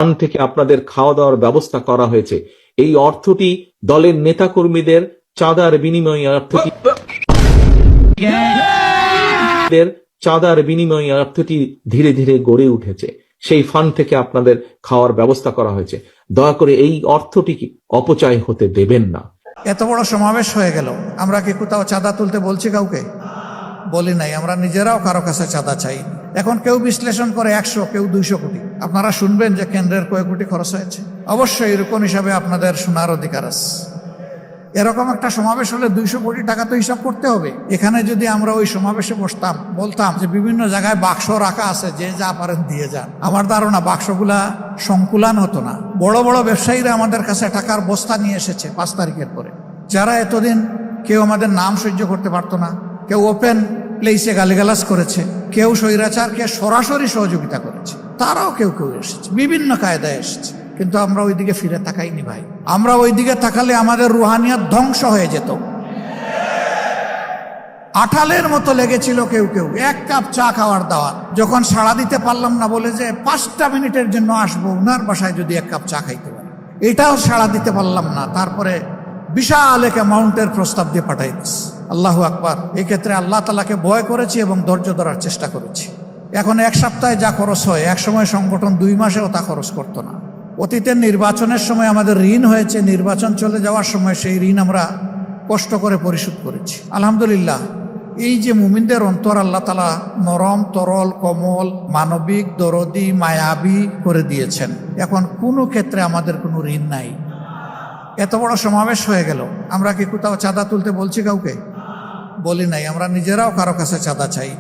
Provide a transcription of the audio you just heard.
Fund থেকে আপনাদের খাওয়া দাওয়ার ব্যবস্থা করা হয়েছে। এই অর্থটি দলের নেতাকর্মীদের চাঁদার বিনিময়ে অর্থটি ধীরে ধীরে গড়ে উঠেছে। সেই ফান্ড থেকে আপনাদের খাওয়ার ব্যবস্থা করা হয়েছে। দয়া করে এই অর্থটি অপচয় হতে দেবেন না। এত বড় সমাবেশ হয়ে গেল, আমরা কি কোথাও চাঁদা তুলতে বলছি? কাউকে বলি নাই। আমরা নিজেরাও কারো কাছে চাঁদা চাই। এখন কেউ বিশ্লেষণ করে 100, কেউ 200 কোটি। আপনারা শুনবেন যে কেন্দ্রের কয়েক কোটি খরচ হয়েছে। অবশ্যই এরকম হিসাবে আপনাদের শোনার অধিকার আছে। এরকম একটা সমাবেশ হলে 200 কোটি টাকা তো হিসাব করতে হবে। এখানে যদি আমরা ওই সমাবেশে বলতাম যে বিভিন্ন জায়গায় বাক্স রাখা আছে, যে যা পারেন দিয়ে যান, আমার ধারণা বাক্সগুলা সংকুলান হতো না। বড় বড় ব্যবসায়ীরা আমাদের কাছে টাকার বস্তা নিয়ে এসেছে 5 তারিখের পরে, যারা এতদিন কেউ আমাদের নাম সহ্য করতে পারতো না, কেউ ওপেন প্লেসে গালিগালাজ করেছে, কেউ স্বৈরাচারকে সরাসরি সহযোগিতা করেছে, তারাও কেউ কেউ এসেছে, বিভিন্ন কায়দায় এসেছে। কিন্তু আমরা ওইদিকে ফিরে তাকাইনি ভাই। আমরা ওইদিকে তাকালে আমাদের রুহানিয়াত ধ্বংস হয়ে যেত। আঠালের মতো লেগেছিল কেউ কেউ 1 কাপ চা খাওয়ার দাওয়াত, যখন সাড়া দিতে পারলাম না বলে যে 5টা মিনিটের জন্য আসবো ওনার বাসায় যদি 1 কাপ চা খাইতে পারি, এটাও সাড়া দিতে পারলাম না। তারপরে বিশাল এক অ্যামাউন্টের প্রস্তাব দিয়ে পাঠাই দিচ্ছি। আল্লাহু আকবার। এই ক্ষেত্রে আল্লাহ তাআলাকে ভয় করেছি এবং ধৈর্য ধরার চেষ্টা করেছি। এখন 1 সপ্তাহে যা খরচ হয়, এক সময় সংগঠন 2 মাসেও তা খরচ করতো না। অতীতের নির্বাচনের সময় আমাদের ঋণ হয়েছে, নির্বাচন চলে যাওয়ার সময় সেই ঋণ আমরা কষ্ট করে পরিশোধ করেছি। আলহামদুলিল্লাহ। এই যে মুমিনদের অন্তর আল্লাহ তাআলা নরম, তরল, কোমল, মানবিক, দরদি, মায়াবী করে দিয়েছেন। এখন কোনো ক্ষেত্রে আমাদের কোনো ঋণ নাই। এত বড় সমাবেশ হয়ে গেল, আমরা কি কোথাও চাঁদা তুলতে বলছি? কাউকে বলি নাই। আমরা নিজেরাও কারো কাছে চাঁদা চাই।